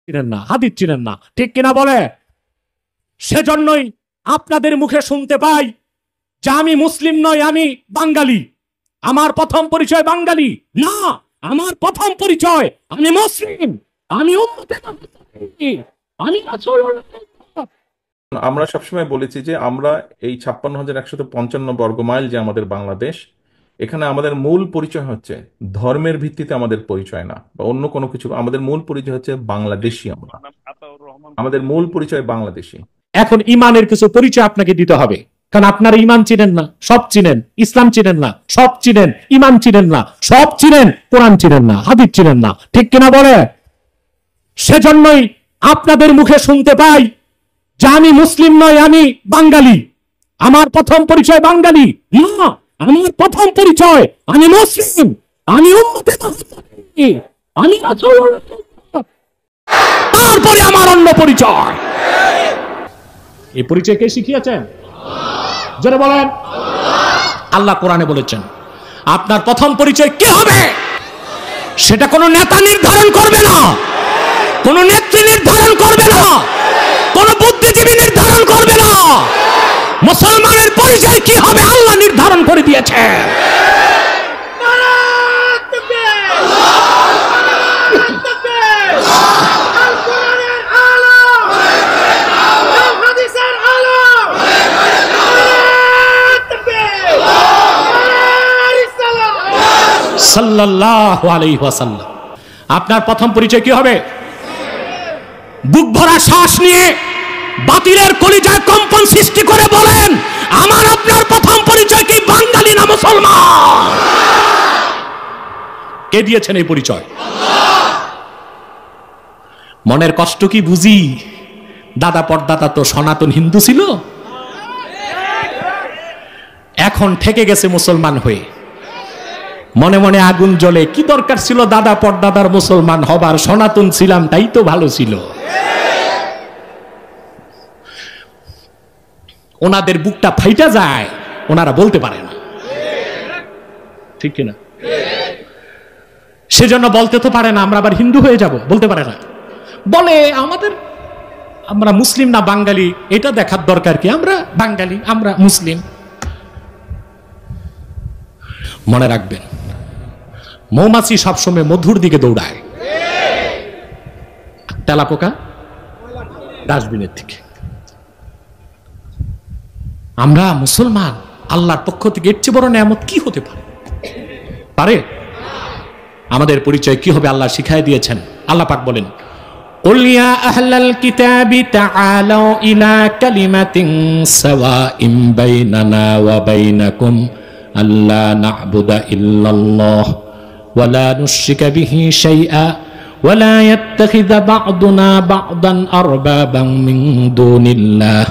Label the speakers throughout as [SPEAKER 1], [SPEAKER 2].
[SPEAKER 1] চিনেন না, হাদিস চিনেন না, ঠিক কিনা বলে? সেজন্যই আপনাদের মুখে শুনতে পাই যে আমি মুসলিম নই, আমি বাঙালি, আমার প্রথম পরিচয় বাঙালি না, আমার প্রথম পরিচয় আমি মুসলিম, আমি আমি
[SPEAKER 2] আমরা সবসময় বলেছি যে আমরা এই 56,155 বর্গ মাইল যে আমাদের বাংলাদেশ, এখানে আমাদের মূল পরিচয় হচ্ছে ধর্মের ভিত্তিতে আমাদের পরিচয় না বা অন্য কোনো কিছু, আমাদের মূল পরিচয় হচ্ছে বাংলাদেশী। আমাদের মূল পরিচয় বাংলাদেশী।
[SPEAKER 1] এখন ইমানের কিছু পরিচয় আপনাকে দিতে হবে, কারণ আপনারা ইমান চিনেন না, সব চিনেন, ইসলাম চিনেন না, সব চিনেন, ইমান চিনেন না, সব চিনেন, কোরআন চিনেন না, হাদিস চিনেন না, ঠিক কিনা বলে? সেজন্যই আপনাদের মুখে শুনতে পাই যে আমি মুসলিম নই, আমি বাঙালি, আমার প্রথম পরিচয় বাঙালি না, আমার প্রথম পরিচয় আমি মুসলিম, আমি আমি তারপরে আমার অন্য পরিচয়। এই পরিচয় কে শিখিয়েছেন? জোরে বলেন। আল্লাহ কোরআনে বলেছেন আপনার প্রথম পরিচয় কি হবে সেটা কোনো নেতা নির্ধারণ করবে না, কোনো নেত্রী নির্ধারণ করবে না, কোনো বুদ্ধিজীবী নির্ধারণ করবে না। মুসলমানের পরিচয় কি হবে আল্লাহ নির্ধারণ করে দিয়েছে। সাল্লাল্লাহু আলাইহি ওয়াসাল্লাম। আপনার প্রথম পরিচয় কি হবে? বুক ভরা শ্বাস নিয়ে বাতিলের কলিজায় কম্পন সৃষ্টি করে বলেন, আমার আপনার প্রথম পরিচয় কি বাঙালি না মুসলমান? কে দিয়েছেন এই পরিচয়? মনের কষ্ট কি বুঝি? দাদা পরদাদা তো সনাতন হিন্দু ছিল, এখন ঠেকে গেছে মুসলমান হয়ে। মনে মনে আগুন জ্বলে, কি দরকার ছিল দাদা পরদাদার মুসলমান হবার, সনাতন ছিলাম তাই তো ভালো ছিল। ওনাদের বুকটা ফাইটা যায়, ওনারা বলতে পারে না, ঠিক কিনা? সেজন্য বলতে তো পারে না আমরা আবার হিন্দু হয়ে যাব, বলতে পারে না। বলে আমরা মুসলিম না বাঙালি এটা দেখার দরকার কি, আমরা বাঙালি, আমরা মুসলিম। মনে রাখবেন, মৌমাছি সবসময় মধুর দিকে দৌড়ায়, তেলাপোকা ডাস্টবিনের দিকে। আমরা মুসলমান, আল্লাহর পক্ষ থেকে এর চেয়ে বড় নিয়ামত কি হতে পারে? আমাদের পরিচয় কি হবে আল্লাহ শিখাই দিয়েছেন। আল্লাহ পাক বলেন, قل يا أهل الكتاب تعالوا إلى كلمة سواء بيننا وبينكم ألا نعبد إلا الله ولا نشرك به شيئا ولا يتخذ بعضنا بعضا أربابا من دون الله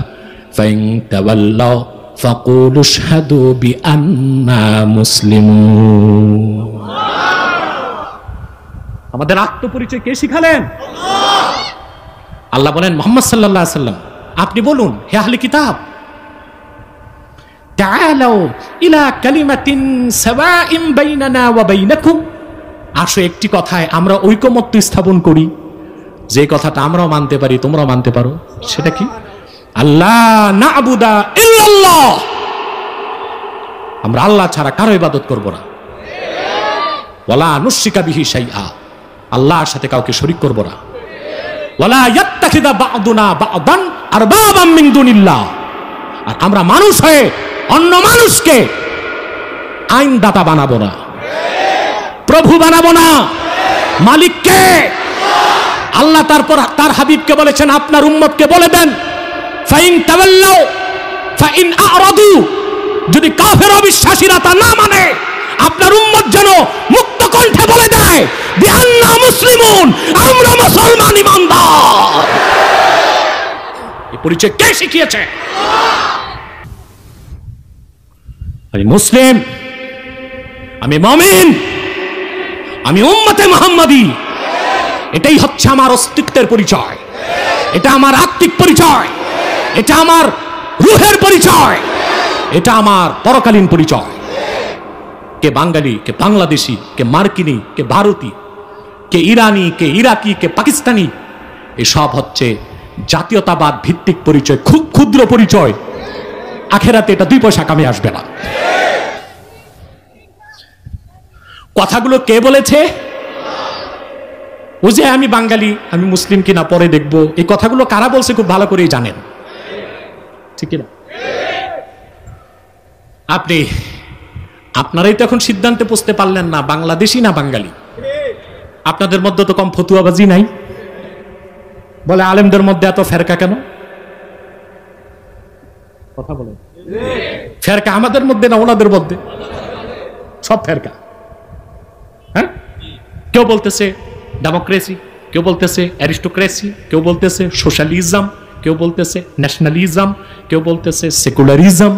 [SPEAKER 1] فإن تولوا فقولوا اشهدوا بأننا مسلمون। আমাদের আত্মপরিচয় কে শিখালেন? আল্লাহ বলেন, মুহাম্মদ সাল্লাল্লাহু আলাইহি সাল্লাম আপনি বলুন, হে আহলে কিতাব, তাআলাউ ইলা কালিমাতিন সাওয়াইন বাইনানা ওয়া বাইনাকুম, আসো একটি কথায় আমরা ঐকমত্য স্থাপন করি, যে কথাটা আমরাও মানতে পারি তোমরাও মানতে পারো। সেটা কি? আল্লাহ না'বুদা ইল্লাল্লাহ, আমরা আল্লাহ ছাড়া কারো ইবাদত করব না। ওয়ালা নুশরিকা বিহি শাইআ, আল্লাহর সাথে কাউকে শরীক করব না। ওয়ালা ইয়াত্তাখিযা বা'দুনা বা'দান আরবাবাম মিন দুনিল্লাহ, আর আমরা মানুষ হয়ে অন্য মানুষকে আইনদাতা বানাবো না, প্রভু বানাবো না। মালিককে আল্লাহ তারপর তার হাবিবকে বলেছেন, আপনার উম্মতকে বলে দেন, ফাইন তাওয়াল্লাউ ফাইন আ'রাদু, যদি কাফের অবিশ্বাসীরা তা না মানে আপনার উম্মত যেন মুক্ত কণ্ঠে বলে দেয় বিআন্না মুসলিমুন, আমরা মুসলমান ইমানদার। এই পরিচয় কে শিখিয়েছে? আমি মুসলিম, আমি মুমিন, আমি উম্মতে মুহাম্মাদি, এটাই হচ্ছে আমার অস্তিত্বের পরিচয়, এটা আমার আত্মিক পরিচয়, এটা আমার রূহের পরিচয়, এটা আমার পরকালীন পরিচয়। কে বাঙালি, কে বাংলাদেশি, কে মার্কিনী, কে ভারতী, কে ইরানি, কে ইরাকি, কে পাকিস্তানি, এসব হচ্ছে জাতীয়তাবাদ ভিত্তিক পরিচয়, খুব ক্ষুদ্র পরিচয়। আখেরাতে এটা 2 পয়সা কামে আসবে না। কথাগুলো কে বলেছে? ও যে আমি বাঙালি, আমি মুসলিম কিনা পরে দেখবো, এই কথাগুলো কারা বলছে খুব ভালো করেই জানেন, ঠিক না? আপনারাই তো এখন সিদ্ধান্তে পৌঁছতে পারলেন না বাংলাদেশি না বাঙালি। আপনাদের মধ্যে তো কম ফতুয়াবাজি নাই। বলে আলেমদের মধ্যে এত ফেরকা কেন? কথা বলেন। ফেরকা আমাদের মধ্যে না ওনাদের মধ্যে? সব ফেরকা। হ্যাঁ, কেউ বলতেছে ডেমোক্রেসি, কেউ বলতেছে অ্যারিস্টোক্রেসি, কেউ বলতেছে সোশ্যালিজম, কেউ বলতেছে ন্যাশনালিজম, কেউ বলতেছে সেকুলারিজম,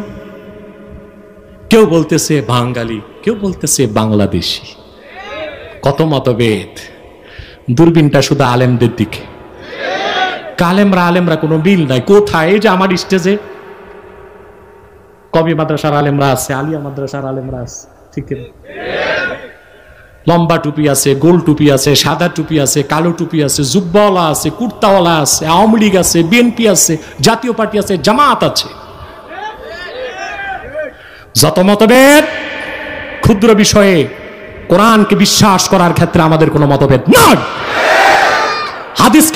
[SPEAKER 1] কেউ বলতেছে বাঙালি, কেউ বলতেছে বাংলাদেশি। কত মতভেদ। দূরবীনটা শুধু আলেমদের দিকে। আলেমরা কোনো মিল নাই। কোথায়? এই যে আমার স্টেজে কবি মাদ্রাসার আলেমরা আছে, আলিয়া মাদ্রাসার আলেমরা আছে, ঠিক না? লম্বা টুপি আছে, গোল টুপি আছে, সাদা টুপি আছে, কালো টুপি আছে, জুব্বাওয়ালা আছে, কুর্তাওয়ালা আছে, আওয়ামী লীগ আছে, বিএনপি আছে, জাতীয় পার্টি আছে, জামাত আছে। যত মতভেদ, ক্ষুদ্র বিষয়ে কোরআনকে বিশ্বাস করার ক্ষেত্রে আমাদের কোনো মতভেদ নয়। হাদিসকে